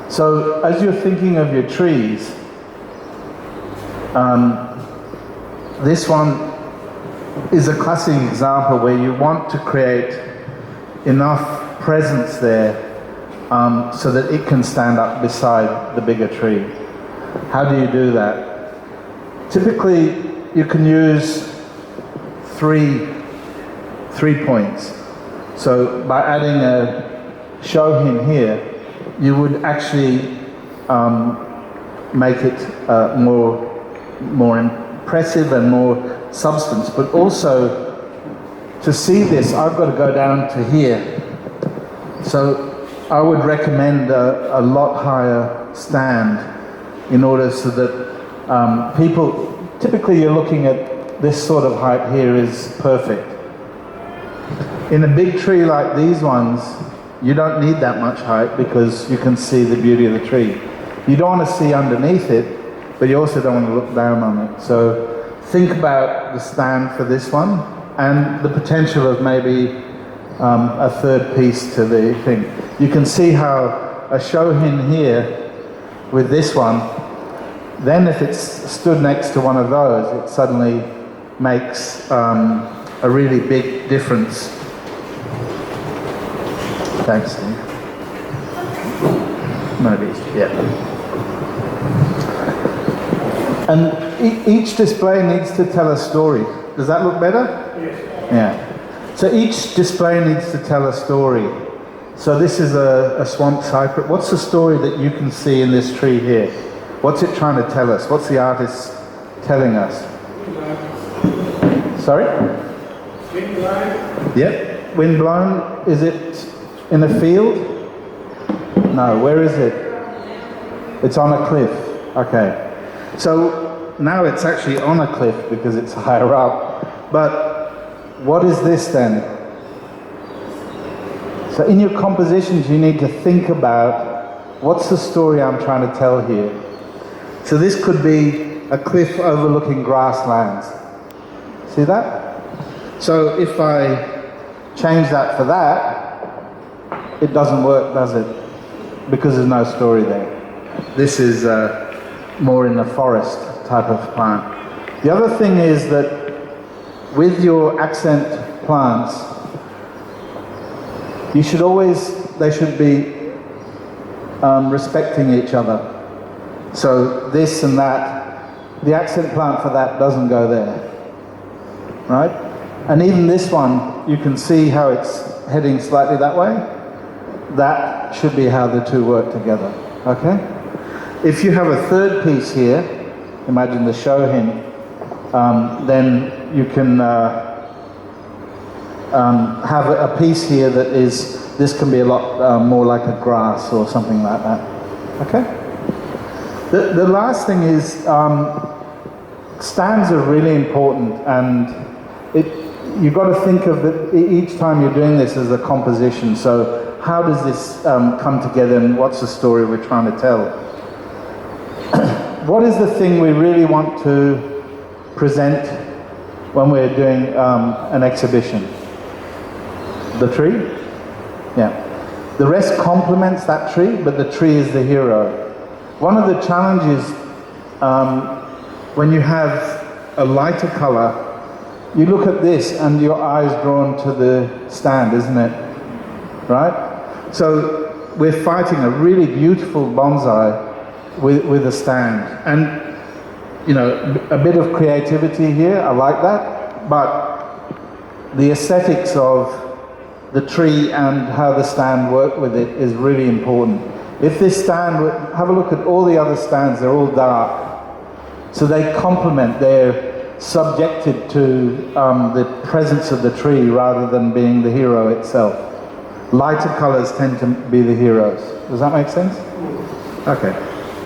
So as you're thinking of your trees, this one is a classic example where you want to create enough presence there so that it can stand up beside the bigger tree. How do you do that? Typically, you can use three points. So by adding a shohin here, you would actually make it more impressive and more substance. But also, to see this, I've got to go down to here. So I would recommend a lot higher stand in order so that people, typically you're looking at this sort of height here is perfect. In a big tree like these ones, you don't need that much height because you can see the beauty of the tree. You don't want to see underneath it, but you also don't want to look down on it. So think about the stand for this one and the potential of maybe a third piece to the thing. You can see how a shohin here with this one, then if it's stood next to one of those, it suddenly makes a really big difference. Thanks, Steve. Maybe, yeah. And each display needs to tell a story. Does that look better? Yes. Yeah. So each display needs to tell a story. So this is a swamp cypress. What's the story that you can see in this tree here? What's it trying to tell us? What's the artist telling us? Sorry? Wind blown. Yep. Wind blown. Is it in a field? No. Where is it? It's on a cliff. Okay. So now it's actually on a cliff because it's higher up. But what is this then? So in your compositions you need to think about what's the story I'm trying to tell here. So this could be a cliff overlooking grasslands. See that? So if I change that for that, it doesn't work, does it? Because there's no story there. This is more in the forest type of plant. The other thing is that with your accent plants, you should always, they should be respecting each other. So this and that, the accent plant for that doesn't go there, right? And even this one, you can see how it's heading slightly that way. That should be how the two work together, okay? If you have a third piece here, imagine the shohin, then you can have a piece here that is, this can be a lot more like a grass or something like that, okay? The last thing is, stands are really important, and you've got to think of it each time you're doing this as a composition. So how does this come together, and what's the story we're trying to tell? What is the thing we really want to present when we're doing an exhibition? The tree? Yeah. The rest complements that tree, but the tree is the hero. One of the challenges when you have a lighter color, you look at this and your eye's drawn to the stand, isn't it? Right? So we're fighting a really beautiful bonsai with a stand. And, you know, a bit of creativity here, I like that, but the aesthetics of the tree and how the stand work with it is really important. If this stand, have a look at all the other stands, they're all dark. So they complement, they're subjected to the presence of the tree rather than being the hero itself. Lighter colors tend to be the heroes. Does that make sense? Okay.